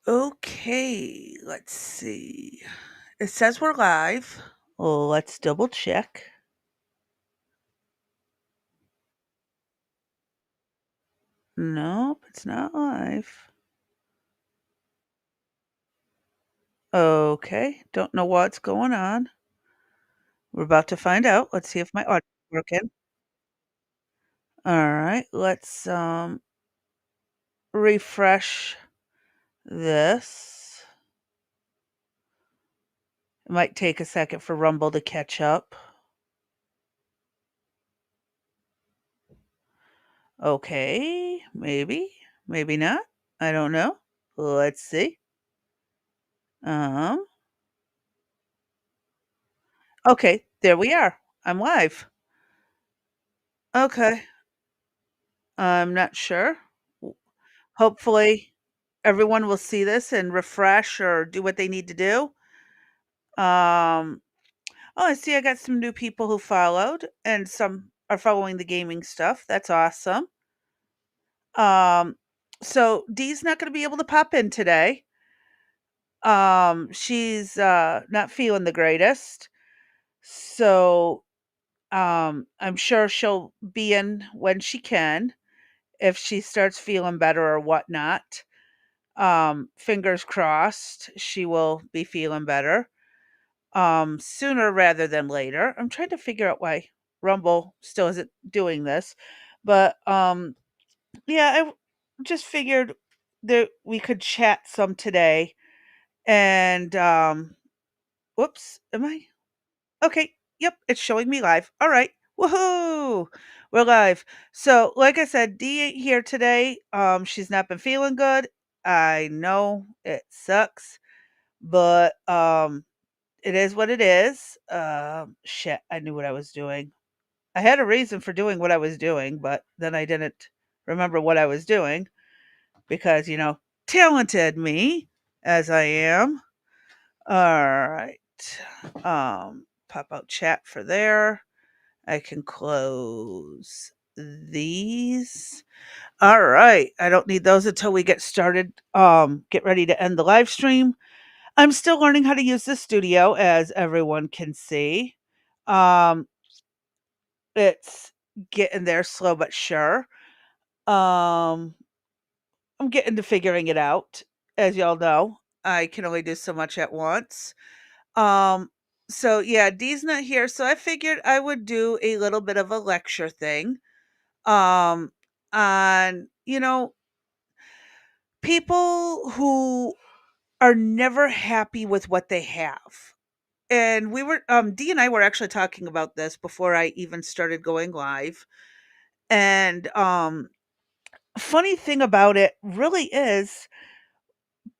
Okay, let's see. It says we're live. Let's double check. Nope, it's not live. Okay, don't know what's going on. We're about to find out. Let's see if my audio's working. All right, let's refresh this. It might take a second for Rumble to catch up. Okay, maybe not. I don't know. Let's see. Um, okay, there we are. I'm live. Okay. I'm not sure. W Hopefully, everyone will see this and refresh or do what they need to do. Um, oh, I see I got some new people who followed, and some are following the gaming stuff. That's awesome. Um, so Dee's not gonna be able to pop in today. She's, not feeling the greatest. So, I'm sure she'll be in when she can if she starts feeling better or whatnot. Fingers crossed she will be feeling better, sooner rather than later. I'm trying to figure out why Rumble still isn't doing this, but, yeah, just figured that we could chat some today and, whoops, am I okay, yep, it's showing me live. Alright, woohoo! We're live. So, like I said, Dee ain't here today, she's not been feeling good. I know it sucks. But, it is what it is. Shit, I knew what I was doing. I had a reason for doing what I was doing, but then I didn't remember what I was doing because, talented me as I am. Alright. Pop out chat for there. I can close these. Alright. I don't need those until we get started, get ready to end the live stream. I'm still learning how to use the studio, as everyone can see. Um, it's getting there slow but sure. Um, I'm getting to figuring it out. As y'all know, I can only do so much at once. Um, so yeah, Dee's not here, so I figured I would do a little bit of a lecture thing. Um, on people who are never happy with what they have. And we were Dee and I were actually talking about this before I even started going live. And funny thing about it really is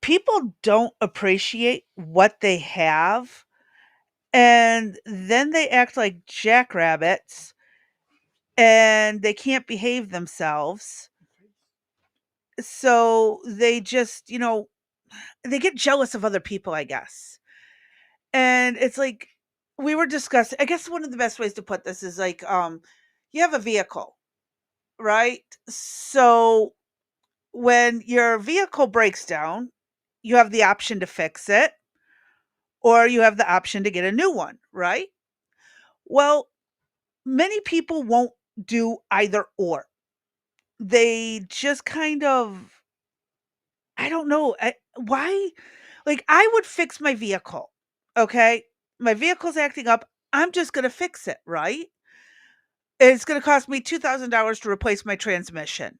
people don't appreciate what they have, and then they act like jackrabbits and they can't behave themselves. So they just, they get jealous of other people, I guess. And it's like we were discussing, I guess one of the best ways to put this is like you have a vehicle. Right? So when your vehicle breaks down, you have the option to fix it or you have the option to get a new one, right? Well, many people won't do either or. They just kind of, I don't know, why. Like, I would fix my vehicle. Okay? My vehicle's acting up. I'm just going to fix it, right? It's going to cost me $2,000 to replace my transmission.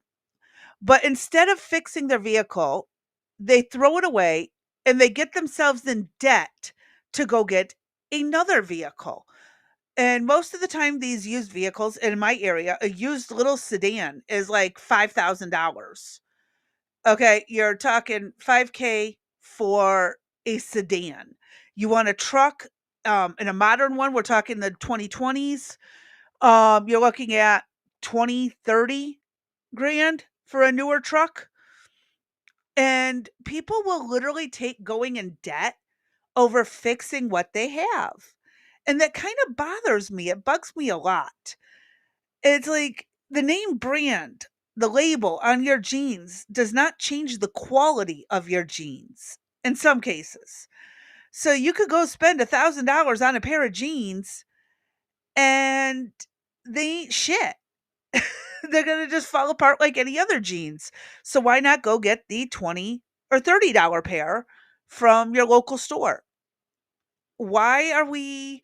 But instead of fixing their vehicle, they throw it away and they get themselves in debt to go get another vehicle. And most of the time, these used vehicles in my area, a used little sedan is like $5,000. Okay, you're talking 5K for a sedan. You want a truck, and a modern one, we're talking the 2020s. You're looking at 20, 30 grand for a newer truck. And people will literally take going in debt over fixing what they have. And that kind of bothers me. It bugs me a lot. It's like the name brand. the label on your jeans does not change the quality of your jeans in some cases. So you could go spend $1,000 on a pair of jeans and they ain't shit. They're going to just fall apart like any other jeans. So why not go get the 20 or $30 pair from your local store? Why are we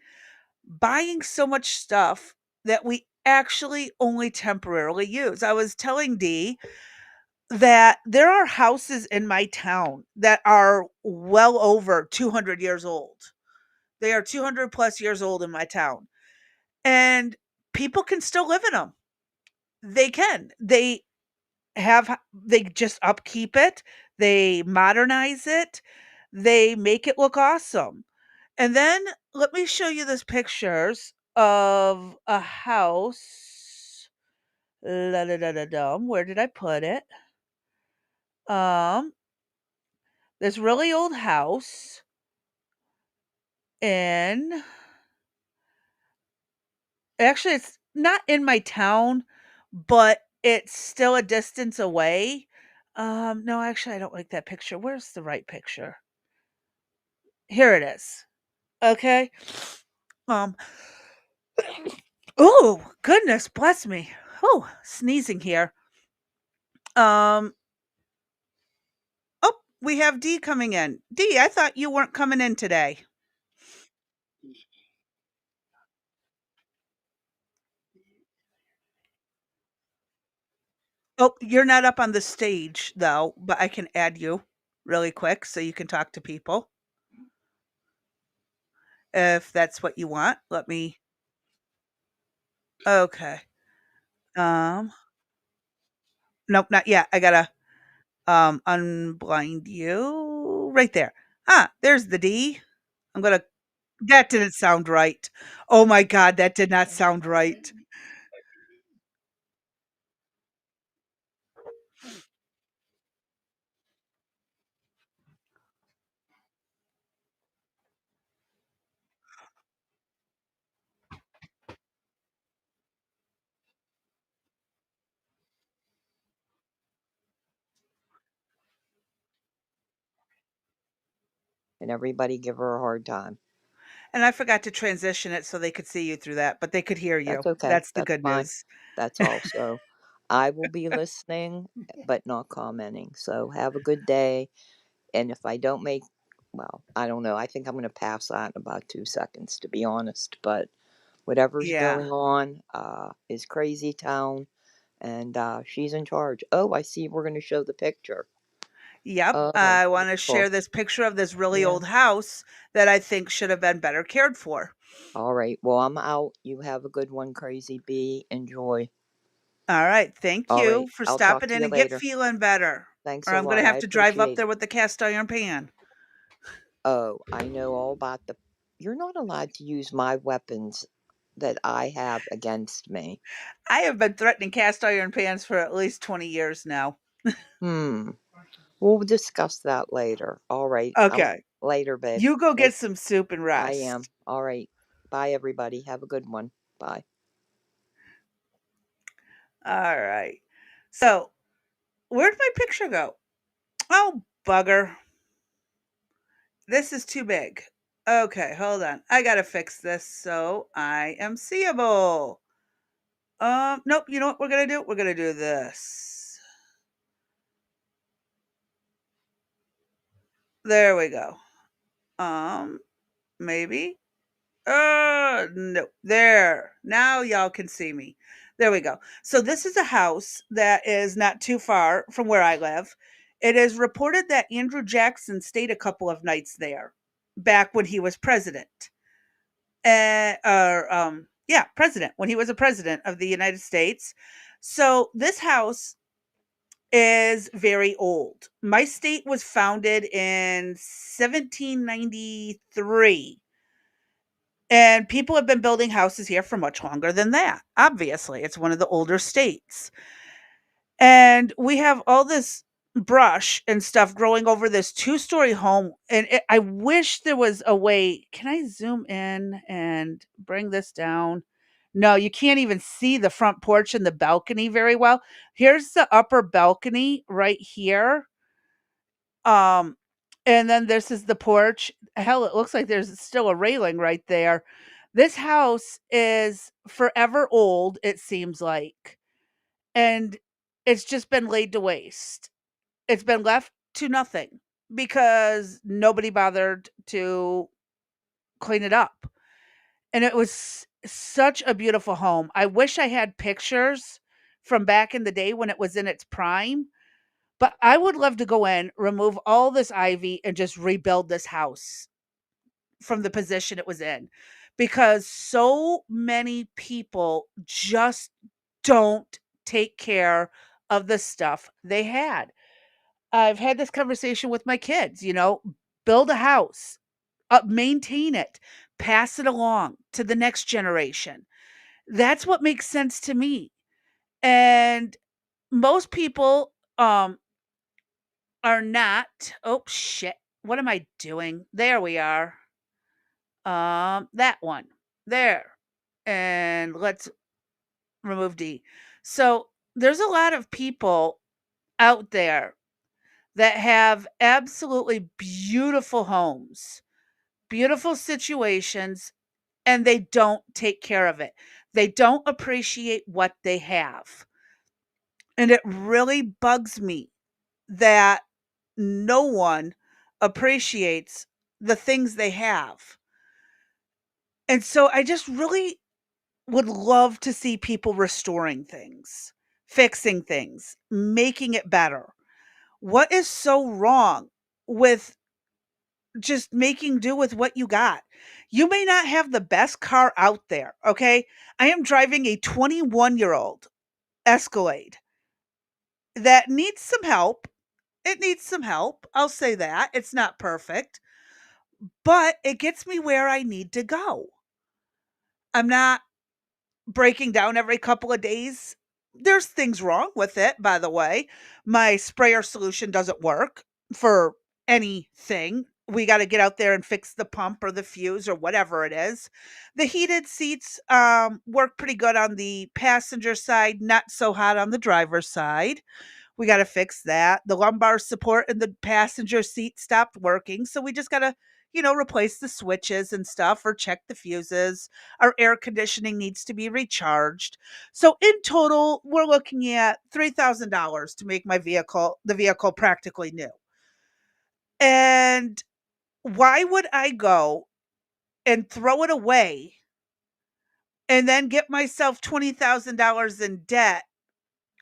buying so much stuff that we actually only temporarily use? I was telling Dee that there are houses in my town that are well over 200 years old. They are 200 plus years old in my town. And people can still live in them. They can. They just upkeep it. They modernize it. They make it look awesome. And then let me show you this pictures of a house. La da da da dum. Where did I put it? Um, this really old house in actually it's not in my town, but it's still a distance away. No, actually I don't like that picture. Where's the right picture? Here it is. Okay. Um oh, goodness bless me. Oh, sneezing here. Um oh, we have D coming in. D, I thought you weren't coming in today. Oh, you're not up on the stage though, but I can add you really quick so you can talk to people if that's what you want. Let me Okay. Um, nope, not yet. I gotta unblind you right there. Ah, there's the D. I'm gonna that didn't sound right. Oh my god, that did not sound right. And everybody give her a hard time. And I forgot to transition it so they could see you through that, but they could hear That's you. okay. That's the That's good fine. news. That's also. I will be listening, but not commenting. So have a good day. And if I don't make, well, I don't know. I think I'm going to pass that in about 2 seconds, to be honest. But whatever's Yeah. going on is crazy town, and she's in charge. Oh, I see. We're going to show the picture. Yep. Oh, I want to wonderful. share this picture of this really Yeah. old house that I think should have been better cared for. All right. Well, I'm out. You have a good one, Crazy Bee. Enjoy. All right. Thank All you right. for I'll talk stopping to in you and get later. feeling better. Thanks Or a I'm going to lot. I have to drive up appreciate there it. with the cast iron pan. Oh, I know all about the. You're not allowed to use my weapons that I have against me. I have been threatening cast iron pans for at least 20 years now. Hmm. We'll discuss that later. All right. Okay. Later, babe. You go get Take. some soup and I am. rest. All right. Bye, everybody. Have a good one. Bye. All right. So, where'd my picture go? Oh, bugger. This is too big. Okay, hold on. I gotta fix this so I am seeable. Nope. You know what we're gonna do? We're gonna do this. There we go. Um, maybe. No. There. Now y'all can see me. There we go. So this is a house that is not too far from where I live. It is reported that Andrew Jackson stayed a couple of nights there back when he was president. Yeah, president, when he was a president of the United States. So this house is very old. My state was founded in 1793. And people have been building houses here for much longer than that. Obviously, it's one of the older states. And we have all this brush and stuff growing over this two-story home. And I wish there was a way. Can I zoom in and bring this down? No, you can't even see the front porch and the balcony very well. Here's the upper balcony right here. Um, and then this is the porch. Hell, it looks like there's still a railing right there. This house is forever old, it seems like, and it's just been laid to waste. It's been left to nothing because nobody bothered to clean it up. And it was such a beautiful home. I wish I had pictures from back in the day when it was in its prime, but I would love to go in, remove all this ivy, and just rebuild this house from the position it was in because so many people just don't take care of the stuff they had. I've had this conversation with my kids, build a house, maintain it, pass it along to the next generation. That's what makes sense to me. And most people are not. Oh shit. What am I doing? There we are. That one. There. And let's remove D. So, there's a lot of people out there that have absolutely beautiful homes, beautiful situations, and they don't take care of it. They don't appreciate what they have. And it really bugs me that no one appreciates the things they have. And so I just really would love to see people restoring things, fixing things, making it better. What is so wrong with just making do with what you got? You may not have the best car out there, okay? I am driving a 21-year-old Escalade that needs some help. It needs some help. I'll say that. It's not perfect, but it gets me where I need to go. I'm not breaking down every couple of days. There's things wrong with it, by the way. My sprayer solution doesn't work for anything. We got to get out there and fix the pump or the fuse or whatever it is. The heated seats work pretty good on the passenger side, not so hot on the driver's side. We got to fix that. The lumbar support in the passenger seat stopped working. So we just got to, replace the switches and stuff or check the fuses. Our air conditioning needs to be recharged. So in total, we're looking at $3,000 to make the vehicle practically new. And why would I go and throw it away and then get myself $20,000 in debt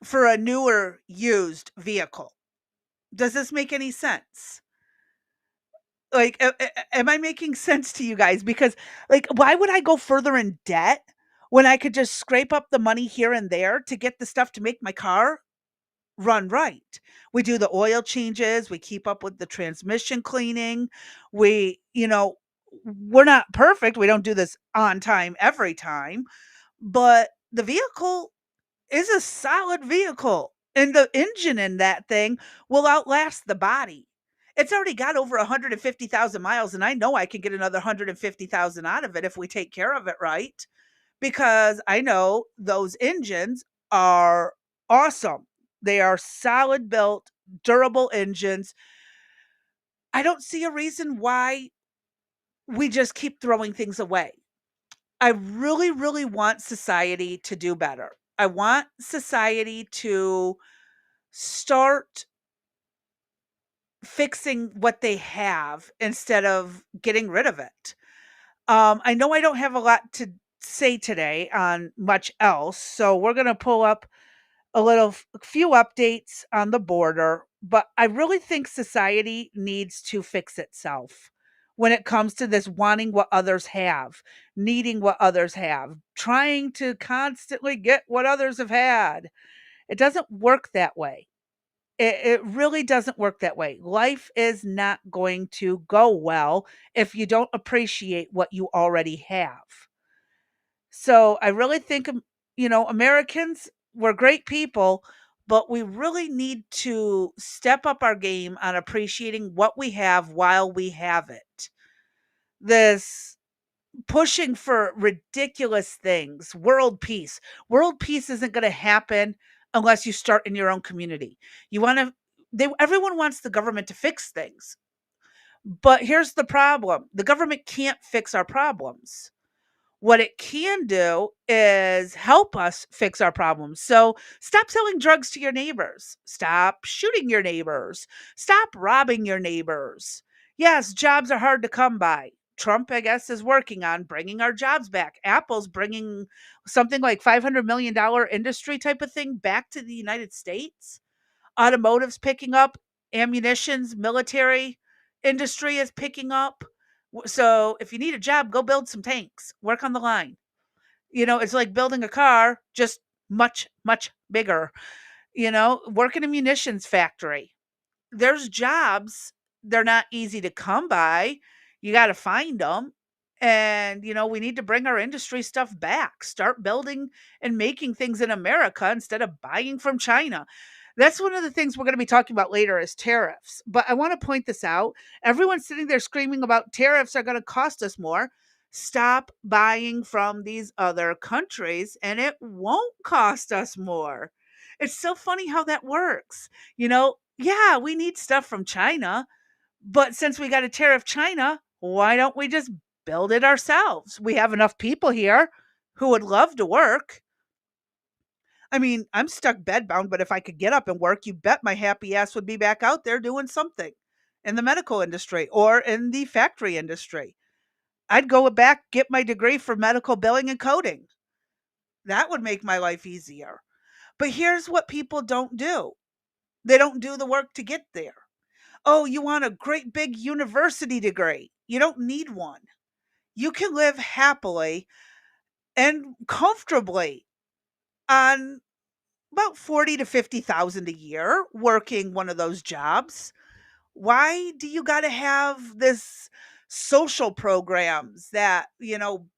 for a newer used vehicle? Does this make any sense? Like, am I making sense to you guys? Because, like, why would I go further in debt when I could just scrape up the money here and there to get the stuff to make my car run right? We do the oil changes, we keep up with the transmission cleaning. We're not perfect. We don't do this on time every time, but the vehicle is a solid vehicle, and the engine in that thing will outlast the body. It's already got over 150,000 miles, and I know I can get another 150,000 out of it if we take care of it right, because I know those engines are awesome. They are solid built, durable engines. I don't see a reason why we just keep throwing things away. I really, really want society to do better. I want society to start fixing what they have instead of getting rid of it. I know I don't have a lot to say today on much else, so we're going to pull up a few updates on the border, but I really think society needs to fix itself when it comes to this wanting what others have, needing what others have, trying to constantly get what others have had. It doesn't work that way. It really doesn't work that way. Life is not going to go well if you don't appreciate what you already have. So I really think, Americans, we're great people, but we really need to step up our game on appreciating what we have while we have it. This pushing for ridiculous things. World peace. World peace isn't going to happen unless you start in your own community. You want to everyone wants the government to fix things. But here's the problem. The government can't fix our problems. What it can do is help us fix our problems. So stop selling drugs to your neighbors. Stop shooting your neighbors. Stop robbing your neighbors. Yes, jobs are hard to come by. Trump, I guess, is working on bringing our jobs back. Apple's bringing something like $500 million industry type of thing back to the United States. Automotive's picking up, ammunitions, military industry is picking up. So if you need a job, go build some tanks, work on the line. It's like building a car, just much, much bigger. Work in a munitions factory. There's jobs, they're not easy to come by. You got to find them. And, we need to bring our industry stuff back, start building and making things in America instead of buying from China. That's one of the things we're going to be talking about later is tariffs. But I want to point this out. Everyone's sitting there screaming about tariffs are going to cost us more. Stop buying from these other countries and it won't cost us more. It's so funny how that works. Yeah, we need stuff from China, but since we got to tariff China, why don't we just build it ourselves? We have enough people here who would love to work. I mean, I'm stuck bedbound, but if I could get up and work, you bet my happy ass would be back out there doing something in the medical industry or in the factory industry. I'd go back, get my degree for medical billing and coding. That would make my life easier. But here's what people don't do, they don't do the work to get there. Oh, you want a great big university degree? You don't need one. You can live happily and comfortably on about 40 to 50,000 a year working one of those jobs. Why do you got to have this social programs that,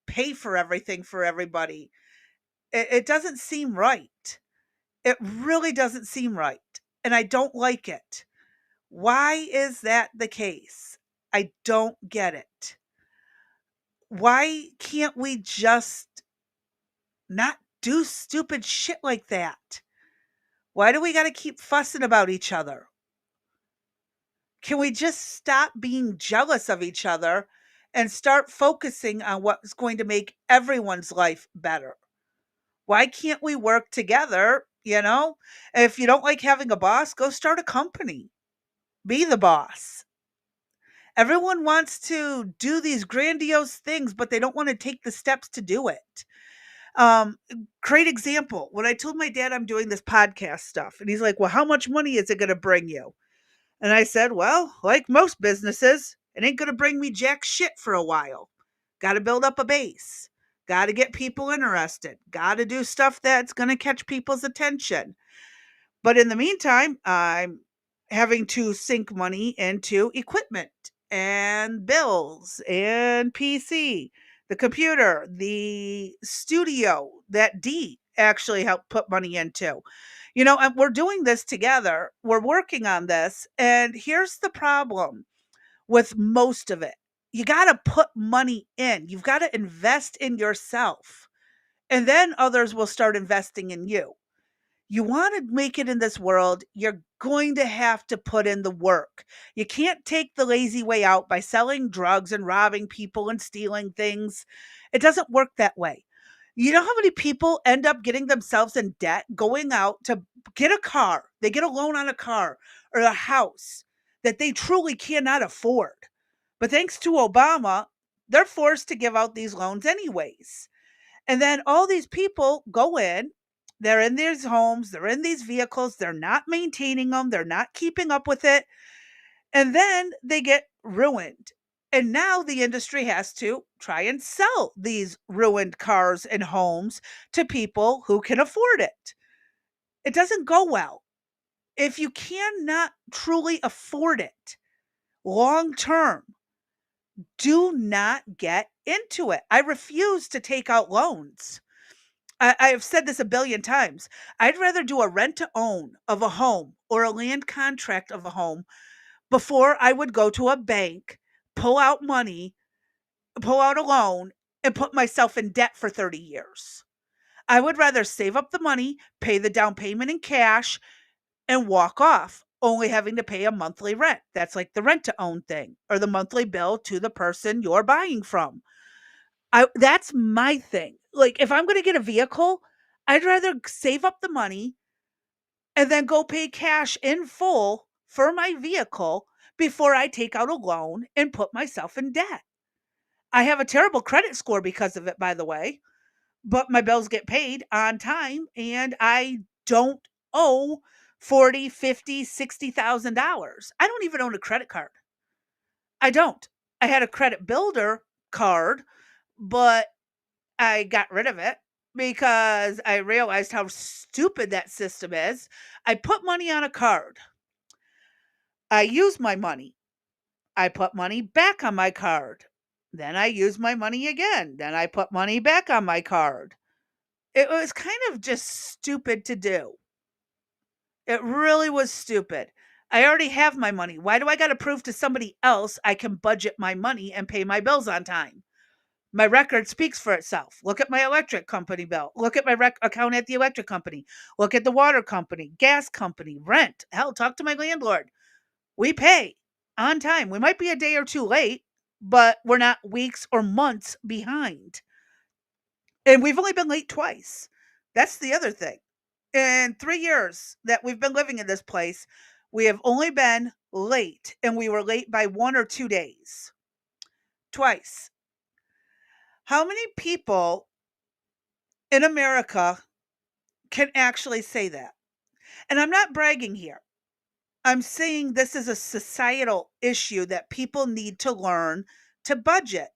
pay for everything for everybody? It doesn't seem right. It really doesn't seem right. And I don't like it. Why is that the case? I don't get it. Why can't we just not do stupid shit like that? Why do we got to keep fussing about each other? Can we just stop being jealous of each other and start focusing on what's going to make everyone's life better? Why can't we work together? If you don't like having a boss, go start a company. Be the boss. Everyone wants to do these grandiose things, but they don't want to take the steps to do it. Um, Great example. When I told my dad I'm doing this podcast stuff, and he's like, "Well, how much money is it going to bring you?" And I said, "Well, like most businesses, it ain't going to bring me jack shit for a while. Got to build up a base. Got to get people interested. Got to do stuff that's going to catch people's attention. But in the meantime, I'm having to sink money into equipment and bills and PC, the computer, the studio that D actually helped put money into. And we're doing this together. We're working on this. And here's the problem with most of it. You got to put money in. You've got to invest in yourself. And then others will start investing in you. You want to make it in this world, you're going to have to put in the work. You can't take the lazy way out by selling drugs and robbing people and stealing things. It doesn't work that way. You know how many people end up getting themselves in debt going out to get a car? They get a loan on a car or a house that they truly cannot afford. But thanks to Obama, they're forced to give out these loans anyways. And then all these people go in, they're in these homes, they're in these vehicles, they're not maintaining them, they're not keeping up with it, and then they get ruined. And now the industry has to try and sell these ruined cars and homes to people who can afford it. It doesn't go well. If you cannot truly afford it long term, do not get into it. I refuse to take out loans. I have said this a billion times. I'd rather do a rent to own of a home or a land contract of a home before I would go to a bank, pull out money, pull out a loan, and put myself in debt for 30 years. I would rather save up the money, pay the down payment in cash, and walk off, only having to pay a monthly rent. That's like the rent to own thing or the monthly bill to the person you're buying from. That's my thing. Like if I'm going to get a vehicle, I'd rather save up the money and then go pay cash in full for my vehicle before I take out a loan and put myself in debt. I have a terrible credit score because of it, by the way, but my bills get paid on time and I don't owe 40, 50, $60,000. I don't even own a credit card. I don't. I had a credit builder card, but I got rid of it because I realized how stupid that system is. I put money on a card. I use my money. I put money back on my card. Then I use my money again. Then I put money back on my card. It was kind of just stupid to do. It really was stupid. I already have my money. Why do I got to prove to somebody else I can budget my money and pay my bills on time? My record speaks for itself. Look at my electric company bill. Look at my account at the electric company. Look at the water company, gas company, rent. Hell, talk to my landlord. We pay on time. We might be a day or two late, but we're not weeks or months behind. And we've only been late twice. That's the other thing. In 3 years that we've been living in this place, we have only been late, and we were late by 1 or 2 days. Twice. How many people in America can actually say that? And I'm not bragging here. I'm saying this is a societal issue that people need to learn to budget.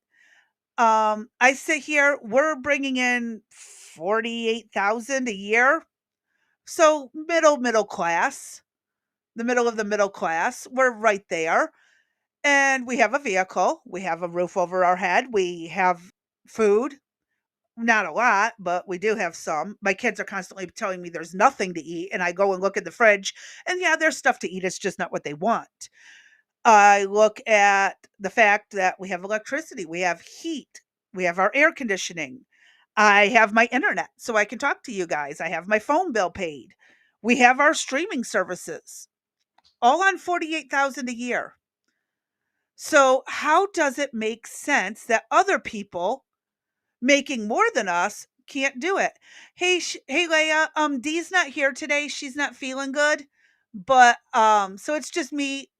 I sit here, we're bringing in 48,000 a year. So middle class, the middle of the middle class, we're right there. And we have a vehicle, we have a roof over our head, we have food, not a lot, but we do have some. My kids are constantly telling me there's nothing to eat, and I go and look at the fridge, and yeah, there's stuff to eat. It's just not what they want. I look at the fact that we have electricity, we have heat, we have our air conditioning. I have my internet so I can talk to you guys. I have my phone bill paid. We have our streaming services, all on 48,000 a year. So how does it make sense that other people making more than us can't do it? Hey, hey, Leia. Dee's not here today. She's not feeling good, but so it's just me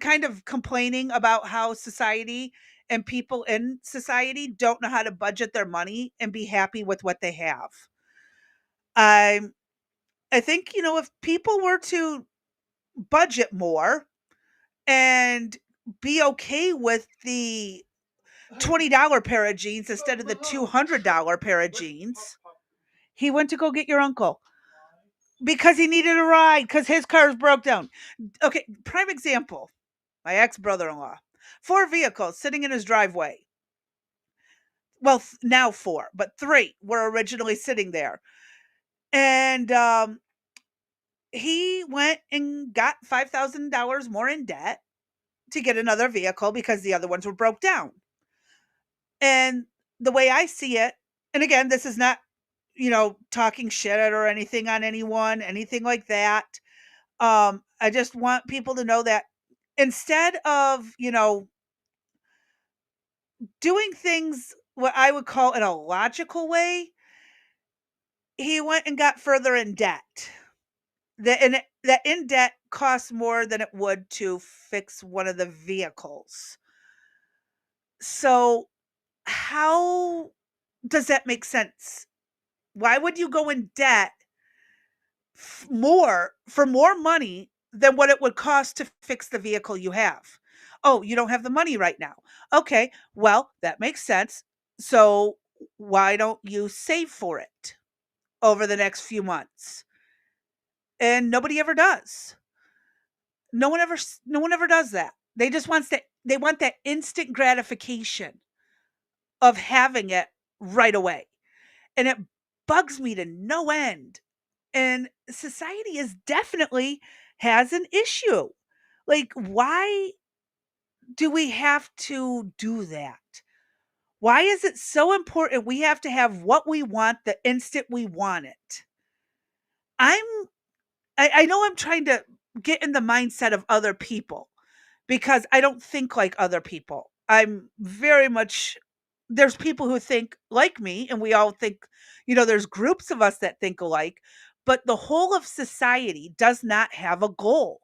kind of complaining about how society and people in society don't know how to budget their money and be happy with what they have. I I think if people were to budget more and be okay with the $20 pair of jeans instead of the $200 pair of jeans. He went to go get your uncle because he needed a ride because his car's broke down. Okay, prime example. My ex-brother-in-law. 4 vehicles sitting in his driveway. Well, now 4, but 3 were originally sitting there. And he went and got $5,000 more in debt to get another vehicle because the other ones were broke down. And the way I see it, and again, this is not, talking shit or anything on anyone, anything like that. I just want people to know that instead of, doing things what I would call in a logical way, he went and got further in debt. That in debt costs more than it would to fix one of the vehicles. So how does that make sense? Why would you go in debt more for more money than what it would cost to fix the vehicle you have? Oh, you don't have the money right now. Okay, well, that makes sense. So why don't you save for it over the next few months? And nobody ever does. No one ever does that. They want that instant gratification of having it right away. And it bugs me to no end. And society is definitely has an issue. Like, why do we have to do that? Why is it so important we have to have what we want the instant we want it? I'm I know I'm trying to get in the mindset of other people because I don't think like other people. I'm very much there's people who think like me and we all think, there's groups of us that think alike, but the whole of society does not have a goal.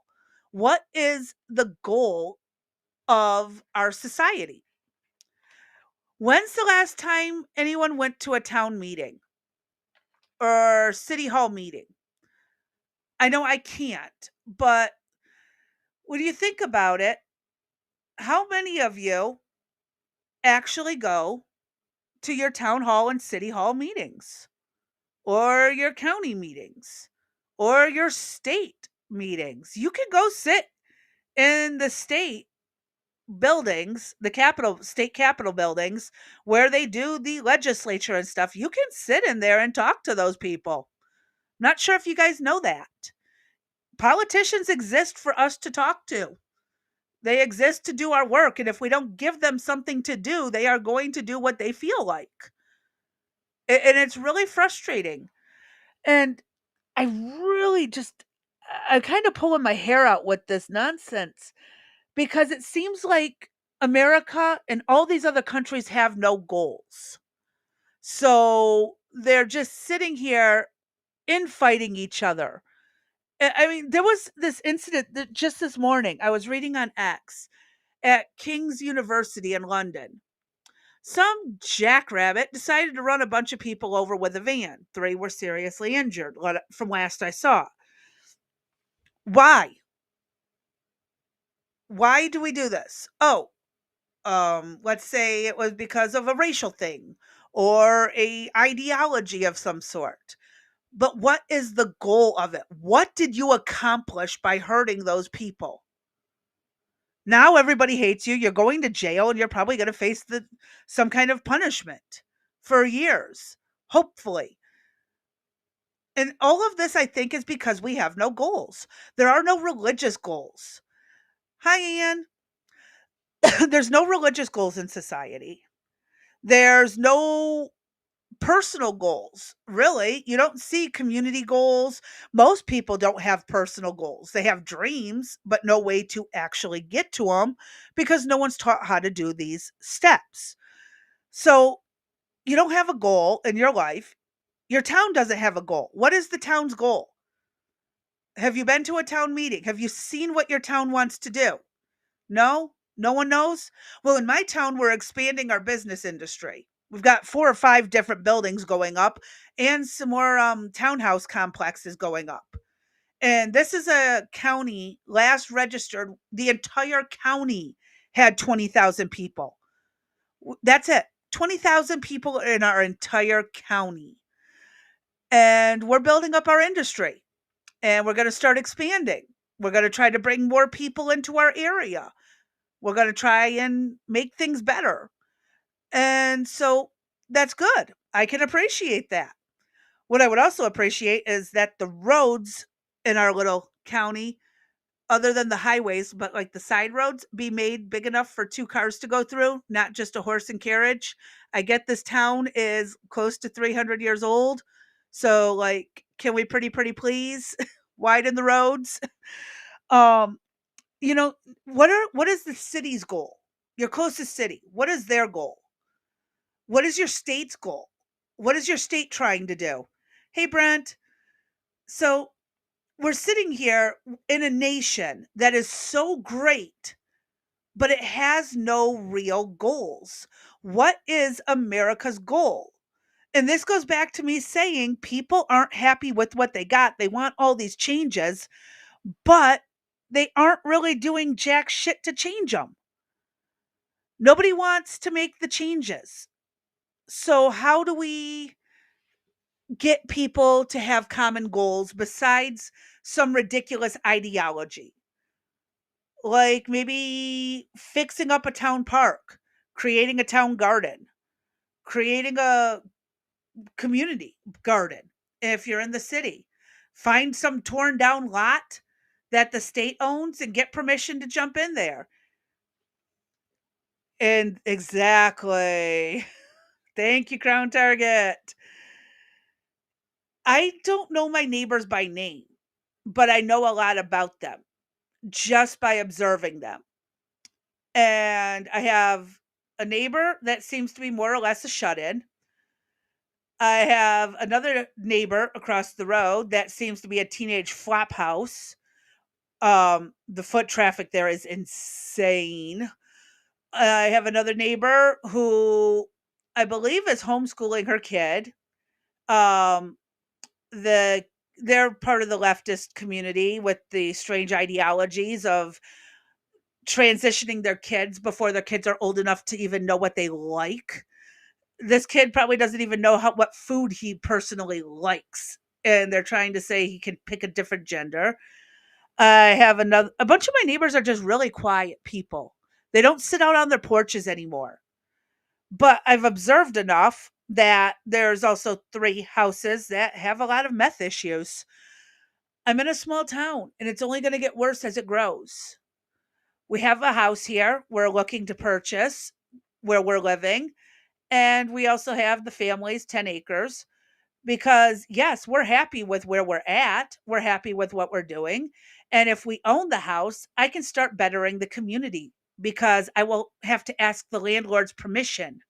What is the goal of our society? When's the last time anyone went to a town meeting or city hall meeting? I know I can't, but when you think about it, how many of you actually go to your town hall and city hall meetings or your county meetings or your state meetings? You can go sit in the state buildings, the capital state capitol buildings where they do the legislature and stuff. You can sit in there and talk to those people. Not sure if you guys know that. Politicians exist for us to talk to. They exist to do our work. And if we don't give them something to do, they are going to do what they feel like. And it's really frustrating. And I really just, I'm kind of pulling my hair out with this nonsense because it seems like America and all these other countries have no goals. So they're just sitting here infighting each other. I mean, there was this incident that just this morning I was reading on X at King's University in London. Some jackrabbit decided to run a bunch of people over with a van. 3 were seriously injured, from last I saw. Why? Why do we do this? Oh, let's say it was because of a racial thing or a ideology of some sort. But what is the goal of it? What did you accomplish by hurting those people? Now everybody hates you. You're going to jail and you're probably going to face some kind of punishment for years, hopefully. And all of this, I think, is because we have no goals. There are no religious goals. Hi, Ann. There's no religious goals in society. There's no personal goals, really. You don't see community goals. Most people don't have personal goals. They have dreams, but no way to actually get to them because no one's taught how to do these steps. So you don't have a goal in your life. Your town doesn't have a goal. What is the town's goal? Have you been to a town meeting? Have you seen what your town wants to do? No? No one knows? Well, in my town, we're expanding our business industry. We've got 4 or 5 different buildings going up and some more townhouse complexes going up. And this is a county last registered, the entire county had 20,000 people. That's it. 20,000 people in our entire county. And we're building up our industry and we're going to start expanding. We're going to try to bring more people into our area. We're going to try and make things better. And so that's good. I can appreciate that. What I would also appreciate is that the roads in our little county, other than the highways, but like the side roads, be made big enough for 2 cars to go through, not just a horse and carriage. I get this town is close to 300 years old. So, like, can we pretty please widen the roads? Um, you know, what is the city's goal? Your closest city, what is their goal? What is your state's goal? What is your state trying to do? Hey, Brent. So we're sitting here in a nation that is so great, but it has no real goals. What is America's goal? And this goes back to me saying people aren't happy with what they got. They want all these changes, but they aren't really doing jack shit to change them. Nobody wants to make the changes. So, how do we get people to have common goals besides some ridiculous ideology? Like maybe fixing up a town park, creating a town garden, creating a community garden if you're in the city. Find some torn down lot that the state owns and get permission to jump in there. And exactly. Thank you, Crown Target. I don't know my neighbors by name, but I know a lot about them just by observing them. And I have a neighbor that seems to be more or less a shut in. I have another neighbor across the road that seems to be a teenage flop house. The foot traffic there is insane. I have another neighbor who I believe is homeschooling her kid. Um, the they're part of the leftist community with the strange ideologies of transitioning their kids before their kids are old enough to even know what they like. This kid probably doesn't even know what food he personally likes, and they're trying to say he can pick a different gender. I have another a bunch of my neighbors are just really quiet people. They don't sit out on their porches anymore. But I've observed enough that there's also 3 houses that have a lot of meth issues. I'm in a small town and it's only going to get worse as it grows. We have a house here we're looking to purchase where we're living, and we also have the family's 10 acres because yes, we're happy with where we're at. We're happy with what we're doing. And if we own the house, I can start bettering the community because I will have to ask the landlord's permission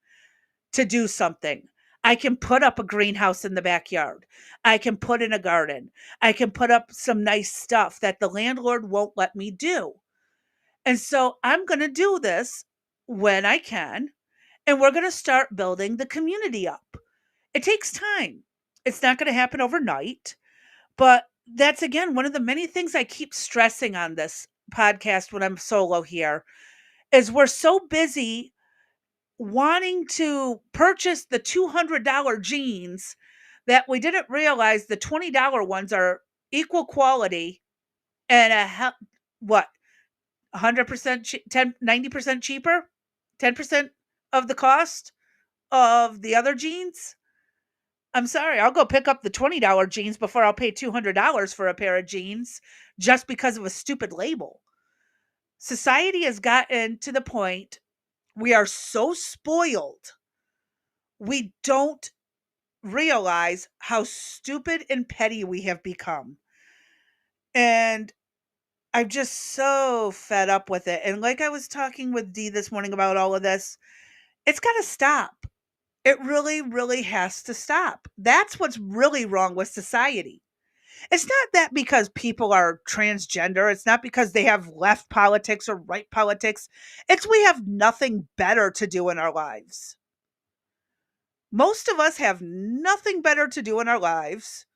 to do something. I can put up a greenhouse in the backyard. I can put in a garden. I can put up some nice stuff that the landlord won't let me do. And so I'm going to do this when I can. And we're going to start building the community up. It takes time. It's not going to happen overnight. But that's again one of the many things I keep stressing on this podcast when I'm solo here is we're so busy wanting to purchase the $200 jeans that we didn't realize the $20 ones are equal quality and what 100% 90% cheaper, 10% of the cost of the other jeans. I'm sorry, I'll go pick up the $20 jeans before I'll pay $200 for a pair of jeans just because of a stupid label. Society has gotten to the point we are so spoiled we don't realize how stupid and petty we have become. And I'm just so fed up with it. And like I was talking with Dee this morning about all of this, it's got to stop. It really, really has to stop. That's what's really wrong with society. It's not that because people are transgender, it's not because they have left politics or right politics. It's we have nothing better to do in our lives. Most of us have nothing better to do in our lives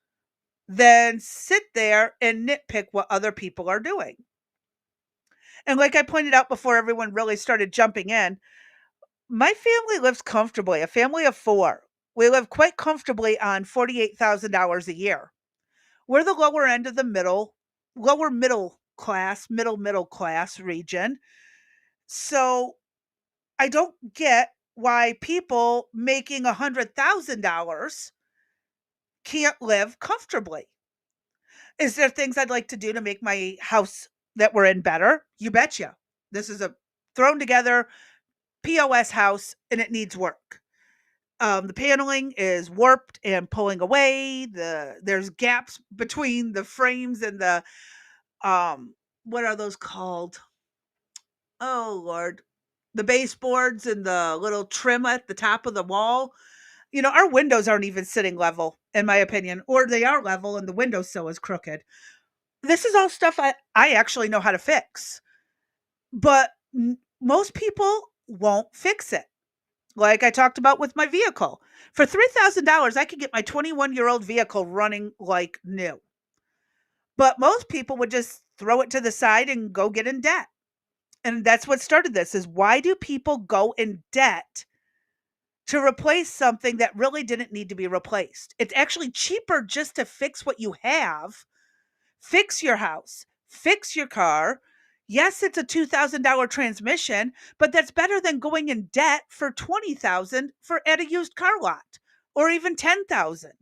than sit there and nitpick what other people are doing. And like I pointed out before everyone really started jumping in, my family lives comfortably, a family of 4. We live quite comfortably on $48,000 a year. We're the lower end of the lower middle class region. So I don't get why people making $100,000 can't live comfortably. Is there things I'd like to do to make my house that we're in better? You betcha. This is a thrown together POS house and it needs work. The paneling is warped and pulling away. There's gaps between the frames and the what are those called? Oh Lord. The baseboards and the little trim at the top of the wall. Our windows aren't even sitting level, in my opinion, or they are level and the windowsill is crooked. This is all stuff I actually know how to fix, but most people won't fix it. Like I talked about with my vehicle. For $3,000, I could get my 21-year-old vehicle running like new. But most people would just throw it to the side and go get in debt. And that's what started this is why do people go in debt to replace something that really didn't need to be replaced? It's actually cheaper just to fix what you have. Fix your house, fix your car. Yes, it's a $2,000 transmission, but that's better than going in debt for 20,000 for at a used car lot or even 10,000.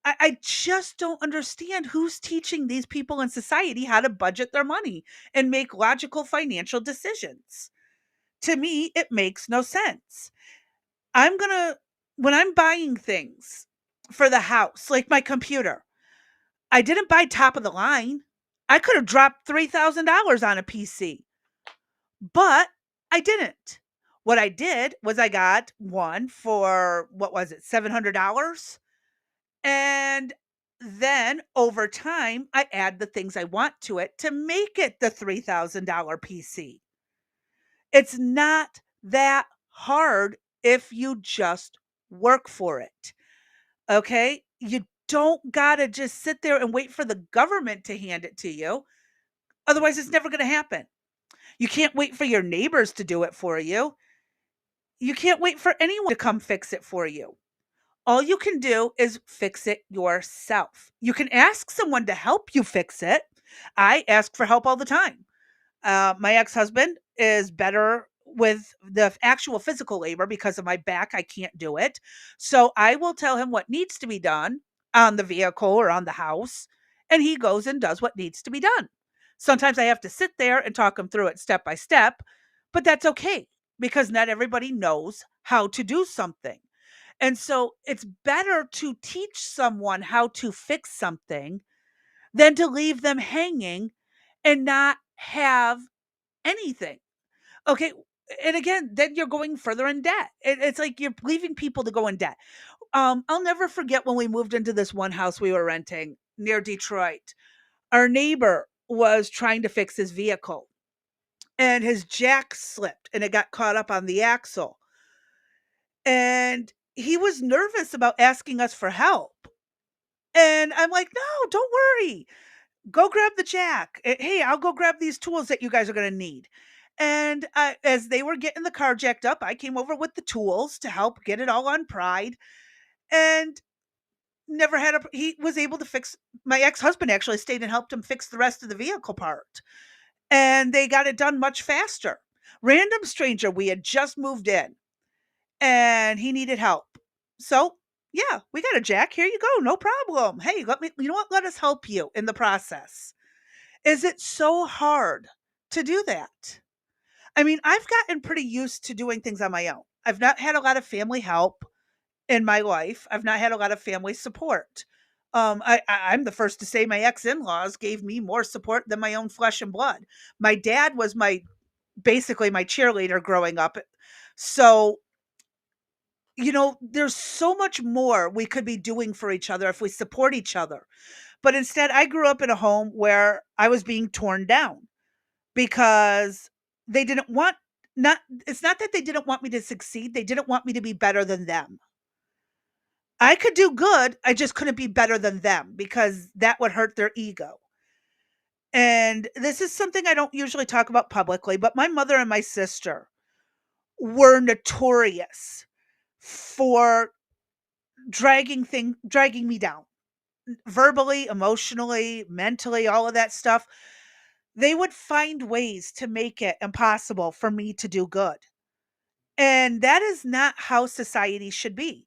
I just don't understand who's teaching these people in society how to budget their money and make logical financial decisions. To me, it makes no sense. I'm going to, when I'm buying things for the house, like my computer, I didn't buy top of the line. I could have dropped $3,000 on a PC, but I didn't. What I did was I got one for, what was it, $700. And then over time, I add the things I want to it to make it the $3,000 PC. It's not that hard if you just work for it. Okay? You don't got to just sit there and wait for the government to hand it to you. Otherwise, it's never going to happen. You can't wait for your neighbors to do it for you. You can't wait for anyone to come fix it for you. All you can do is fix it yourself. You can ask someone to help you fix it. I ask for help all the time. My ex-husband is better with the actual physical labor because of my back. I can't do it. So I will tell him what needs to be done on the vehicle or on the house, and he goes and does what needs to be done. Sometimes I have to sit there and talk him through it step by step, but that's okay because not everybody knows how to do something. And so it's better to teach someone how to fix something than to leave them hanging and not have anything. Okay. And again, then you're going further in debt. It's like you're leaving people to go in debt. I'll never forget when we moved into this one house we were renting near Detroit. Our neighbor was trying to fix his vehicle and his jack slipped and it got caught up on the axle. And he was nervous about asking us for help. And I'm like, no, don't worry. Go grab the jack. Hey, I'll go grab these tools that you guys are going to need. And as they were getting the car jacked up, I came over with the tools to help get it all unpried. And never had a, he was able to fix, my ex-husband actually stayed and helped him fix the rest of the vehicle part. And they got it done much faster. Random stranger, we had just moved in and he needed help. So, yeah, we got a jack. Here you go. No problem. Hey, let me, you know what? Let us help you in the process. Is it so hard to do that? I mean, I've gotten pretty used to doing things on my own. I've not had a lot of family help in my life. I've not had a lot of family support. I'm the first to say my ex-in-laws gave me more support than my own flesh and blood. My dad was my basically my cheerleader growing up. So, there's so much more we could be doing for each other if we support each other. But instead, I grew up in a home where I was being torn down because they didn't want not it's not that they didn't want me to succeed, they didn't want me to be better than them. I could do good, I just couldn't be better than them because that would hurt their ego. And this is something I don't usually talk about publicly, but my mother and my sister were notorious for dragging me down verbally, emotionally, mentally, all of that stuff. They would find ways to make it impossible for me to do good. And that is not how society should be.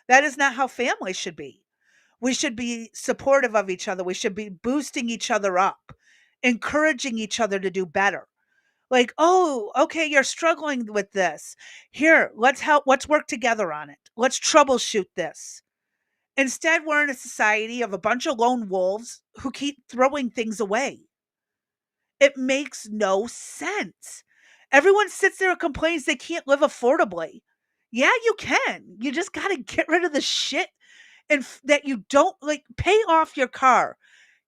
That is not how family should be. We should be supportive of each other. We should be boosting each other up, encouraging each other to do better. Like, oh, okay, you're struggling with this. Here, let's help. Let's work together on it. Let's troubleshoot this. Instead, we're in a society of a bunch of lone wolves who keep throwing things away. It makes no sense. Everyone sits there and complains they can't live affordably. Yeah, you can. You just got to get rid of the shit and that you don't like. Pay off your car.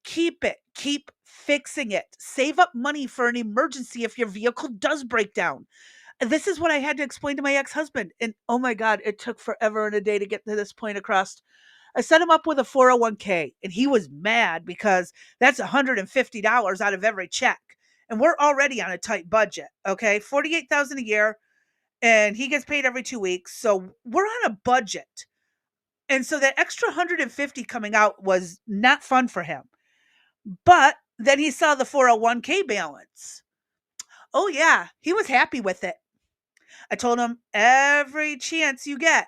Keep it. Keep fixing it. Save up money for an emergency if your vehicle does break down. This is what I had to explain to my ex-husband. And oh my God, it took forever and a day to get to this point across. I set him up with a 401k and he was mad because that's $150 out of every check. And we're already on a tight budget. Okay. 48,000 a year and he gets paid every 2 weeks. So we're on a budget. And so that extra 150 coming out was not fun for him. But then he saw the 401k balance. Oh yeah, he was happy with it. I told him every chance you get,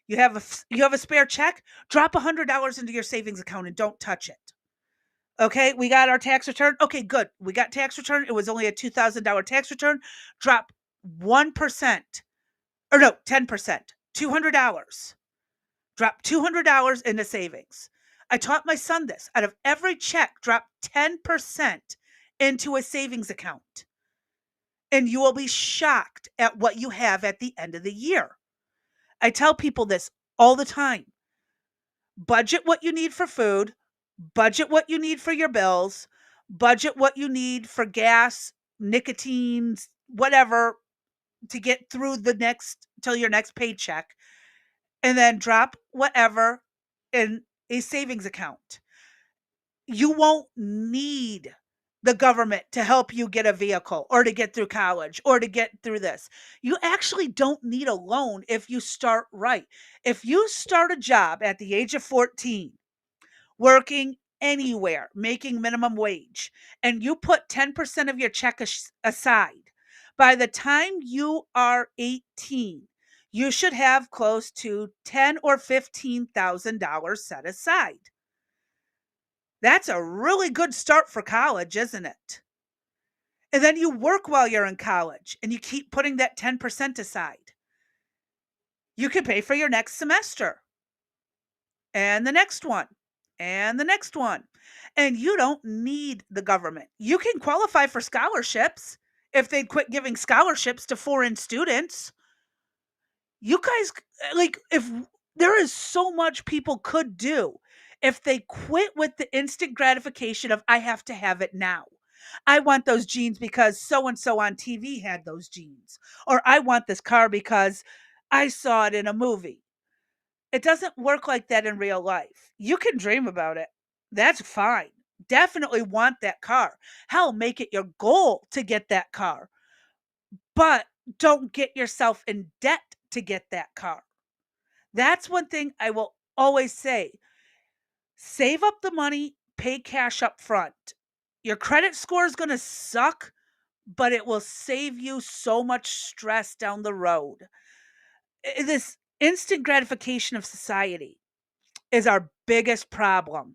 you have a spare check, drop $100 into your savings account and don't touch it. Okay, we got our tax return. Okay, good. We got tax return. It was only a $2,000 tax return. Drop 1%, or no, 10%, $200. Drop $200 into savings. I taught my son this. Out of every check, drop 10% into a savings account. And you will be shocked at what you have at the end of the year. I tell people this all the time. Budget what you need for food, budget what you need for your bills, budget what you need for gas, nicotine, whatever, to get through the next till your next paycheck, and then drop whatever in a savings account. You won't need the government to help you get a vehicle or to get through college or to get through this. You actually don't need a loan if you start right. If you start a job at the age of 14, working anywhere, making minimum wage, and you put 10% of your check aside, by the time you are 18, you should have close to ten or $15,000 set aside. That's a really good start for college, isn't it? And then you work while you're in college and you keep putting that 10% aside. You can pay for your next semester and the next one and the next one. And you don't need the government. You can qualify for scholarships if they'd quit giving scholarships to foreign students. You guys, like, if there is so much people could do if they quit with the instant gratification of, I have to have it now. I want those jeans because so and so on TV had those jeans. Or I want this car because I saw it in a movie. It doesn't work like that in real life. You can dream about it. That's fine. Definitely want that car. Hell, make it your goal to get that car. But don't get yourself in debt to get that car. That's one thing I will always say. Save up the money, pay cash up front. Your credit score is going to suck, but it will save you so much stress down the road. This instant gratification of society is our biggest problem.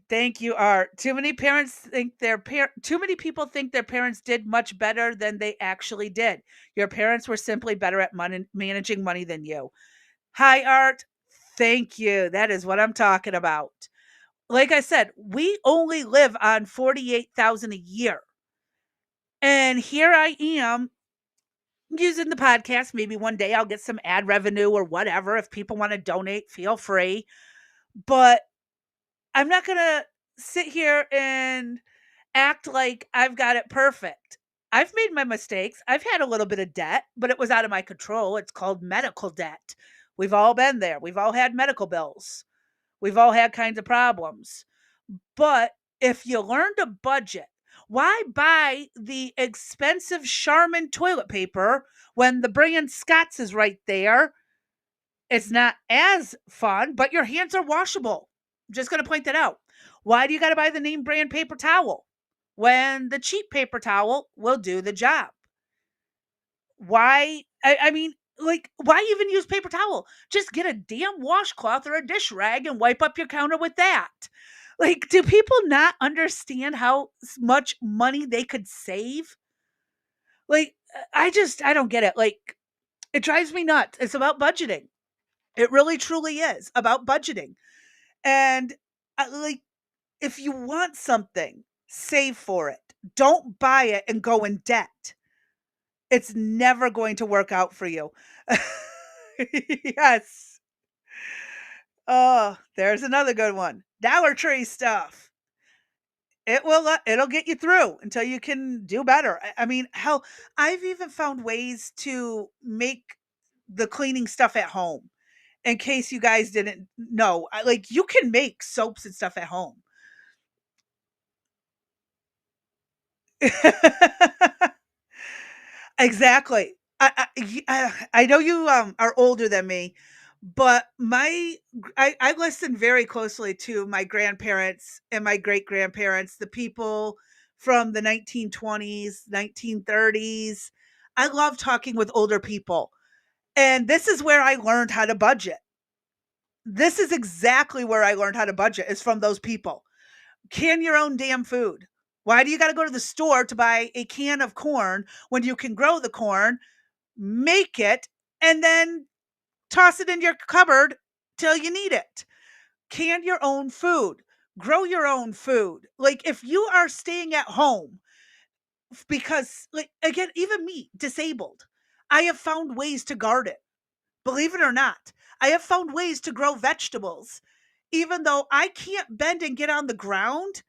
Thank you, Art. Too many people think their parents did much better than they actually did. Your parents were simply better at managing money than you. Hi, Art. Thank you. That is what I'm talking about. Like I said, we only live on 48,000 a year. And here I am using the podcast. Maybe one day I'll get some ad revenue or whatever. If people want to donate, feel free. But I'm not going to sit here and act like I've got it perfect. I've made my mistakes. I've had a little bit of debt, but it was out of my control. It's called medical debt. We've all been there. We've all had medical bills. We've all had kinds of problems. But if you learn to budget, why buy the expensive Charmin toilet paper when the brand Scott's is right there? It's not as fun, but your hands are washable. I'm just going to point that out. Why do you got to buy the name brand paper towel when the cheap paper towel will do the job? Why? I mean, like, why even use paper towel? Just get a damn washcloth or a dish rag and wipe up your counter with that. Like, do people not understand how much money they could save? Like, I don't get it. Like, it drives me nuts. It's about budgeting. It really truly is about budgeting. And like, if you want something, save for it. Don't buy it and go in debt. It's never going to work out for you. Yes. Oh, there's another good one. Dollar Tree stuff. It'll get you through until you can do better. I mean, hell, I've even found ways to make the cleaning stuff at home. In case you guys didn't know, like, you can make soaps and stuff at home. Exactly. I know you are older than me, but I listen very closely to my grandparents and my great grandparents, the people from the 1920s, 1930s. I love talking with older people, and this is where I learned how to budget. This is exactly where I learned how to budget, is from those people. Can your own damn food. Why do you got to go to the store to buy a can of corn when you can grow the corn, make it, and then toss it in your cupboard till you need it? Can your own food, grow your own food. Like if you are staying at home, because like again, even me, disabled, I have found ways to garden. Believe it or not, I have found ways to grow vegetables, even though I can't bend and get on the ground.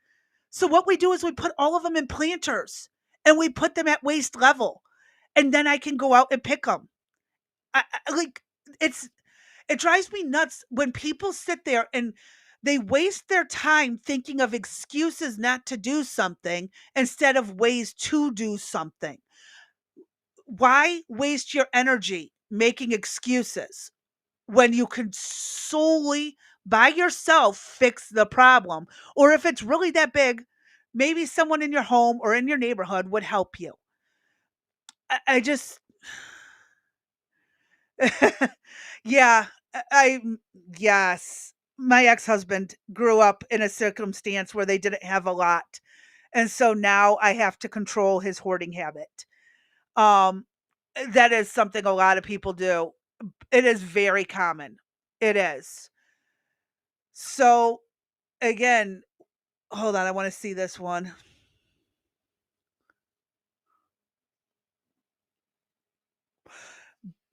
So what we do is we put all of them in planters and we put them at waist level, and then I can go out and pick them. Like it's it drives me nuts when people sit there and they waste their time thinking of excuses not to do something instead of ways to do something. Why waste your energy making excuses when you can solely by yourself fix the problem? Or if it's really that big, maybe someone in your home or in your neighborhood would help you. I just yeah, yes. My ex-husband grew up in a circumstance where they didn't have a lot, and so now I have to control his hoarding habit. Um, that is something a lot of people do. It is very common. It is. So, again, hold on, I wanna see this one.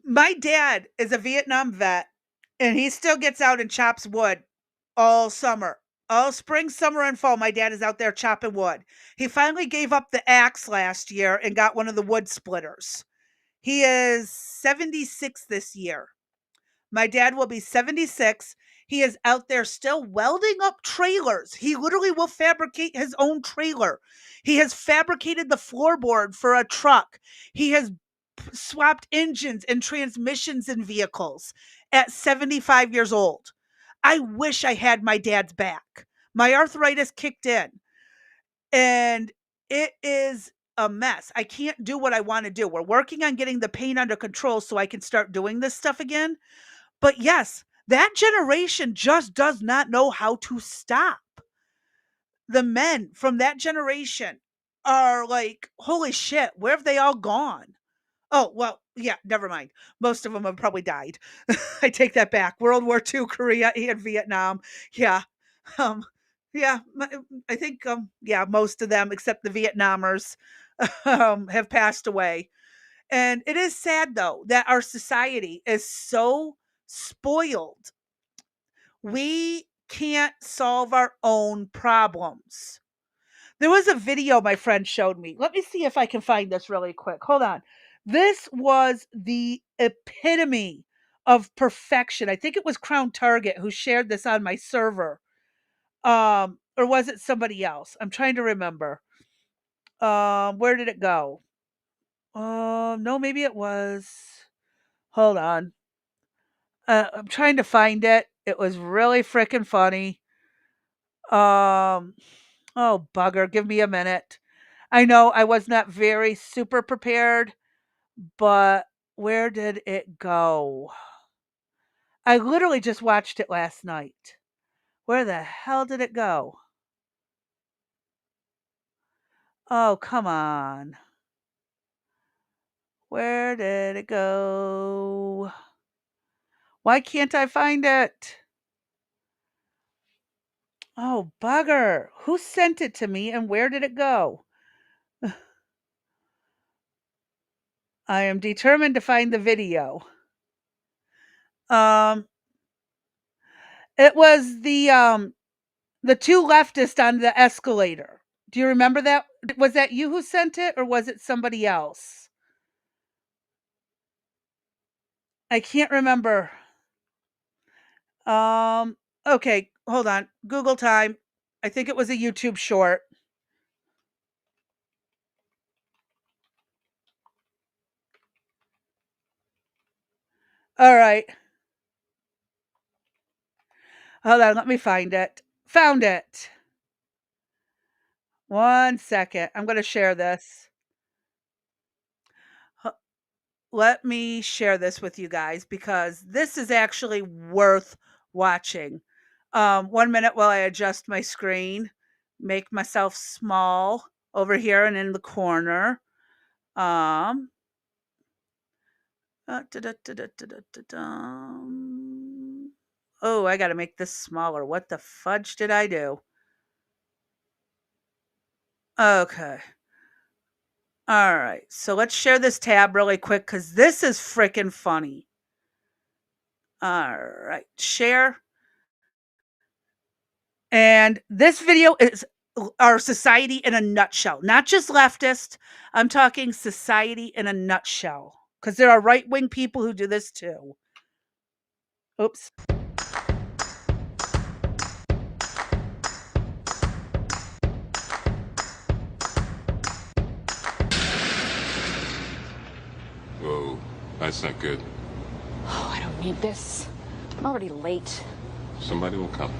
My dad is a Vietnam vet, and he still gets out and chops wood all summer. All spring, summer, and fall, my dad is out there chopping wood. He finally gave up the axe last year and got one of the wood splitters. He is 76 this year. My dad will be 76. He is out there still welding up trailers. He literally will fabricate his own trailer. He has fabricated the floorboard for a truck. He has swapped engines and transmissions in vehicles at 75 years old. I wish I had my dad's back. My arthritis kicked in and it is a mess. I can't do what I want to do. We're working on getting the pain under control so I can start doing this stuff again. But yes, that generation just does not know how to stop. The men from that generation are like, holy shit, where have they all gone? Oh, well, yeah, never mind. Most of them have probably died. I take that back. World War II, Korea, and Vietnam. Yeah. Um, yeah, I think, yeah, most of them, except the Vietnamers, have passed away. And it is sad, though, that our society is so spoiled. We can't solve our own problems. There was a video my friend showed me. Let me see if I can find this really quick. Hold on. This was the epitome of perfection. I think it was Crown Target who shared this on my server. Or was it somebody else? I'm trying to remember. Where did it go? No, maybe it was. Hold on. I'm trying to find it. It was really freaking funny. Um, oh bugger, give me a minute. I know I was not very super prepared, but where did it go? I literally just watched it last night. Where the hell did it go? Oh, come on. Where did it go? Why can't I find it? Oh, bugger. Who sent it to me and where did it go? I am determined to find the video. Um, it was the two leftists on the escalator. Do you remember that? Was that you who sent it or was it somebody else? I can't remember. Um, okay, hold on. Google time. I think it was a YouTube short. All right. Hold on, let me find it. Found it. 1 second. I'm going to share this. Let me share this with you guys because this is actually worth watching. 1 minute while I adjust my screen. make myself small over here and in the corner. Um, da-da-da-da-da-da-dum. Oh, I got to make this smaller. What the fudge did I do? Okay. All right. So let's share this tab really quick because this is freaking funny. All right. Share. And this video is our society in a nutshell, not just leftist. I'm talking society in a nutshell because there are right wing people who do this too. Oops. Whoa, that's not good. Oh, I don't need this. I'm already late. Somebody will come.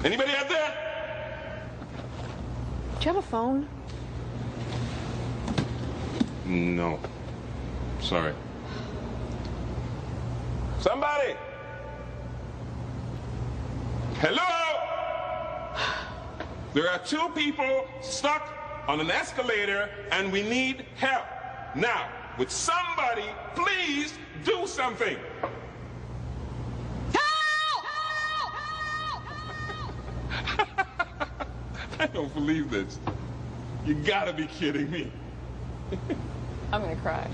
Anybody out there? Do you have a phone? No. Sorry. Somebody! Hello? There are two people stuck on an escalator and we need help. Now, would somebody please do something? I don't believe this. You gotta be kidding me. I'm gonna cry.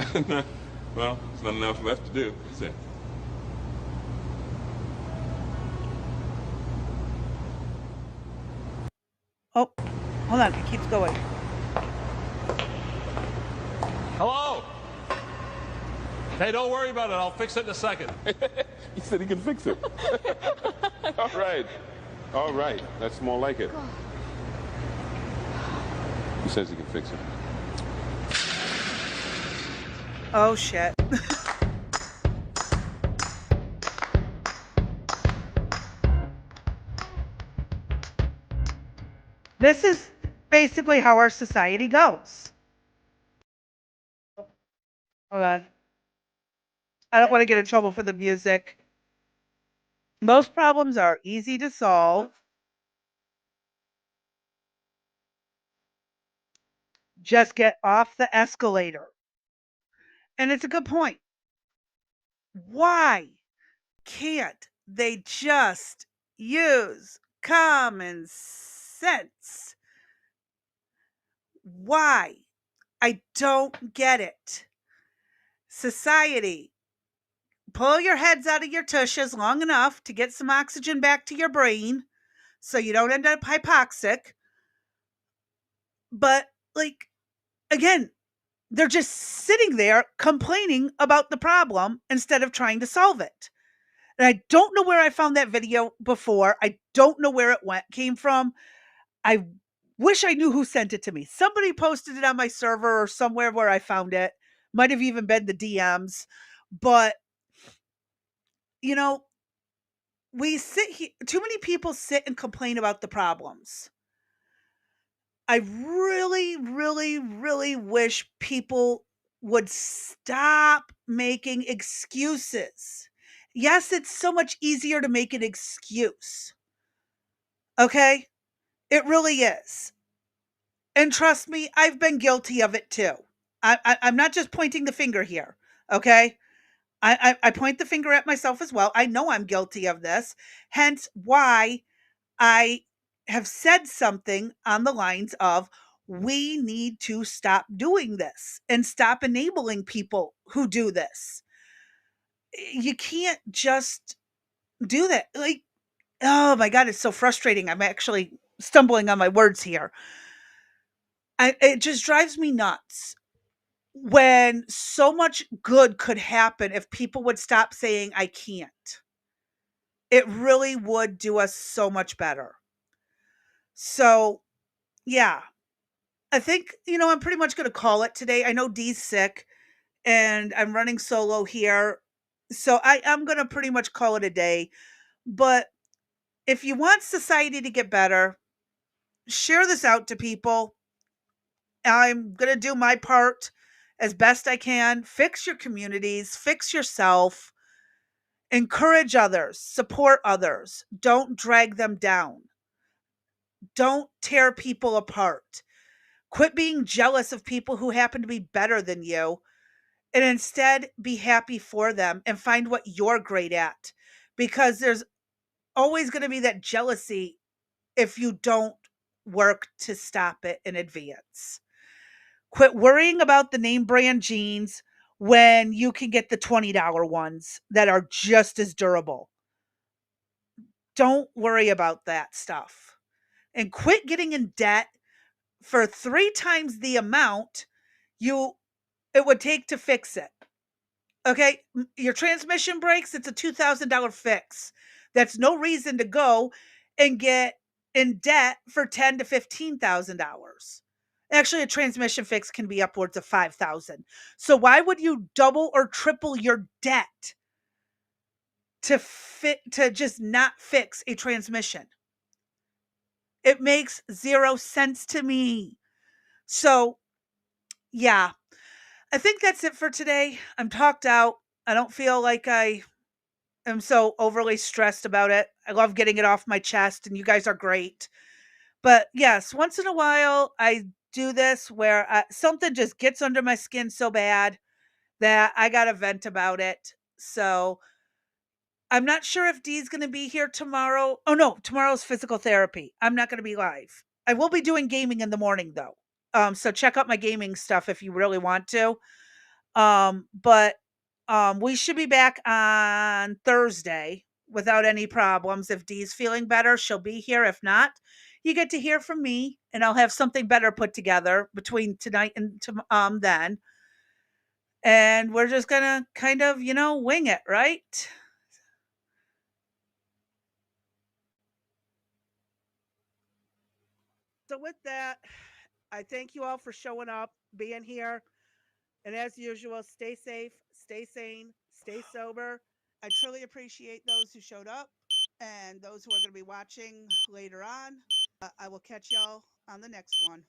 Well, there's not enough left to do, is there? Oh, hold on. It keeps going. Hello? Hey, don't worry about it. I'll fix it in a second. He said he can fix it. All right. All right. That's more like it. He says he can fix it. Oh, shit. This is basically how our society goes. Hold on. I don't want to get in trouble for the music. Most problems are easy to solve. Just get off the escalator. And it's a good point. Why can't they just use common sense? Why? I don't get it. Society, pull your heads out of your tushes long enough to get some oxygen back to your brain so you don't end up hypoxic. But, like, again, they're just sitting there complaining about the problem instead of trying to solve it. And I don't know where I found that video before. I don't know where it came from. I wish I knew who sent it to me. Somebody posted it on my server or somewhere where I found it. Might have even been the DMs. But, you know, we sit here, too many people sit and complain about the problems. I really, really, really wish people would stop making excuses. Yes, it's so much easier to make an excuse. Okay? It really is. And trust me, I've been guilty of it too. I'm not just pointing the finger here. Okay? I point the finger at myself as well. I know I'm guilty of this. Hence why I have said something on the lines of, we need to stop doing this and stop enabling people who do this. You can't just do that. Like, oh my God, it's so frustrating. I'm actually stumbling on my words here. It just drives me nuts when so much good could happen if people would stop saying, I can't. It really would do us so much better. So, yeah, I think, I'm pretty much going to call it today. I know Dee's sick and I'm running solo here. So I'm going to pretty much call it a day. But if you want society to get better, share this out to people. I'm going to do my part as best I can. Fix your communities, fix yourself, encourage others, support others. Don't drag them down. Don't tear people apart. Quit being jealous of people who happen to be better than you, and instead be happy for them and find what you're great at, because there's always going to be that jealousy if you don't work to stop it in advance. Quit worrying about the name brand jeans when you can get the $20 ones that are just as durable. Don't worry about that stuff. And quit getting in debt for 3 times the amount you it would take to fix it. Okay, your transmission breaks, it's a $2,000 fix. That's no reason to go and get in debt for 10 to $15,000. Actually, a transmission fix can be upwards of 5,000. So why would you double or triple your debt to just not fix a transmission? It makes zero sense to me. So, yeah, I think that's it for today. I'm talked out. I don't feel like I am so overly stressed about it. I love getting it off my chest, and you guys are great. But yes, once in a while, I do this where something just gets under my skin so bad that I got to vent about it. So I'm not sure if Dee's going to be here tomorrow. Oh, no, tomorrow's physical therapy. I'm not going to be live. I will be doing gaming in the morning, though. So check out my gaming stuff if you really want to. But we should be back on Thursday without any problems. If Dee's feeling better, she'll be here. If not, you get to hear from me, and I'll have something better put together between tonight and then. And we're just gonna kind of, wing it, right? So with that, I thank you all for showing up, being here, and as usual, stay safe, stay sane, stay sober. I truly appreciate those who showed up and those who are going to be watching later on. I will catch y'all on the next one.